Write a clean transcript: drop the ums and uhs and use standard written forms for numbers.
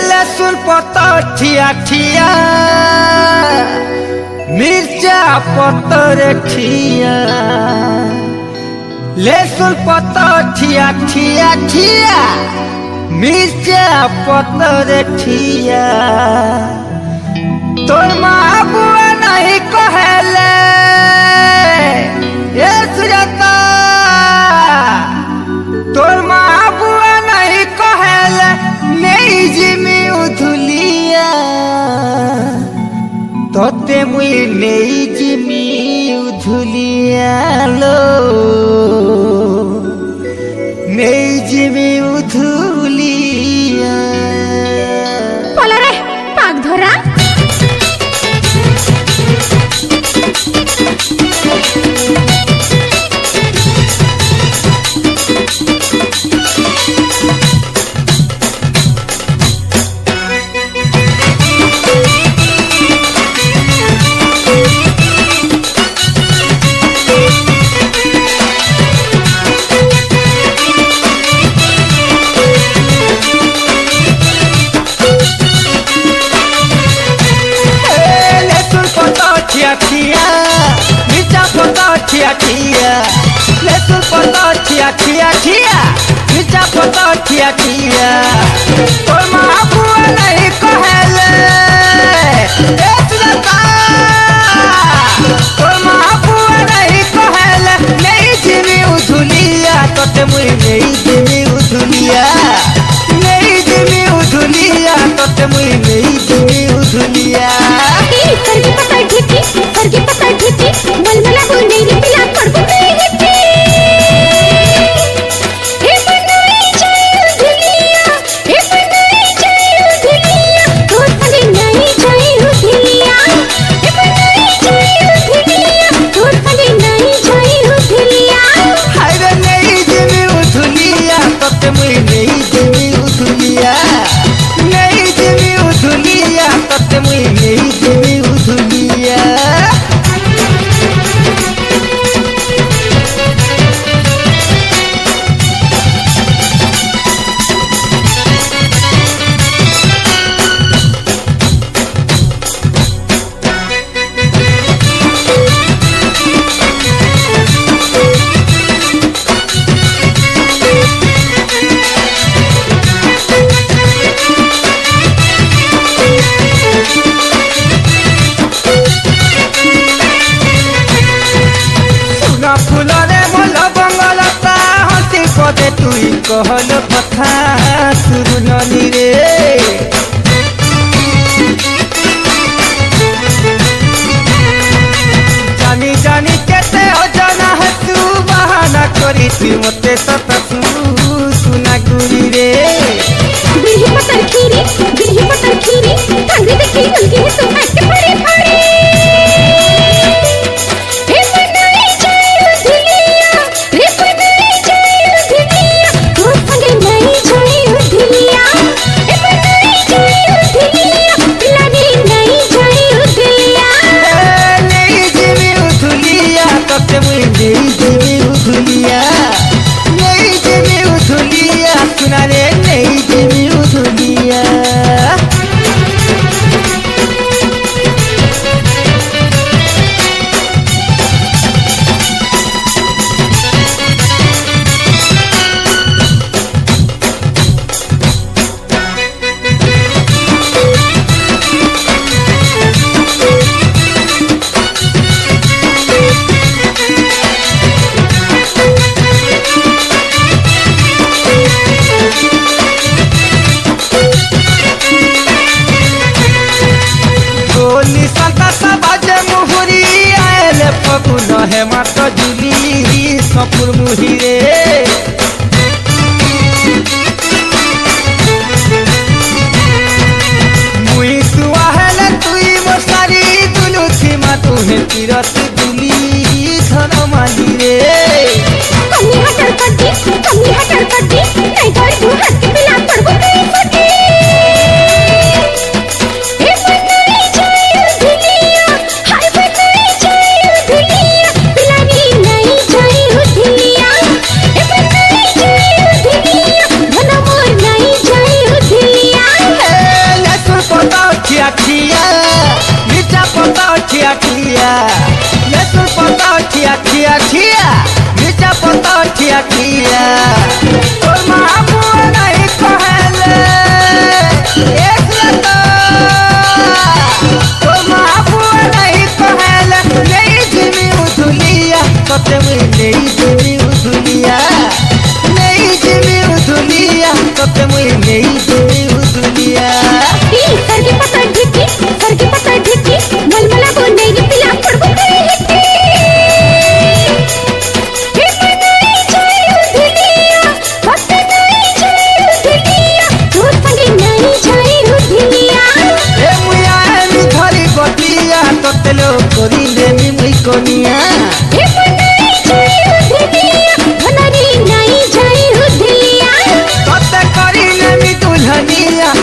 लहसुन पतर ठिया मिर्चा पतर ठिया लहसुन पतर ठिया मिर्चा पतर ठिया तोर माँ बुआ नहीं कहले ये सुजाता तोर माँ बुआ नहीं कहले नहीं जिमी उधुलिया तोते मुई नहीं जिमी उधुलिया लो नहीं जिमी उधुलिया पला रे पाक धरा लहसुन पतर ठिया मिर्चा पतर ठिया तोर माँ बुआ नहीं कहले तोर माँ बुआ नहीं कहले नहीं जिमी उधुलिया तोते मुई नहीं जिमी उधुलिया नहीं जिमी उधुलिया तोते मुई नहीं जिमी उधुलिया सरगी पता ठेकी मलमला बोल नहीं रे पिला पड़को नहीं हिट्टी हे बनाई जाए उधुलिया तोर फले नहीं जाए उधुलिया हे बनाई जाए उधुलिया तोर फले नहीं जाए उधुलिया हाय रे नहीं जिमी उधुलिया तोते मुई नहीं जिमी उधुलिया नहीं जिमी उधुलिया तोते मुई नहीं जिमी उधुलिया फुलरे मोल बंगलता हंसी पदे तुई कहल कथा सुरुननी रे जानी जानी केते अजना है तू बहाना करी तू मते सतसू सुना गुरी रे बिरही पतर खीरी ठंडी देखी गलती है तो हट पड़े पड़े सुना रे नहीं जिमी उधुलिया फगुन है मात जुली सपुर मुही रे मुई सुआ है तुई मोसारी दुलू थी मा तुहे तीरथ दुली धन माली रे कमी हटर कड्डी नहीं कर दू हाथ के पिला पड़को नहीं फटे नहीं उधुनिया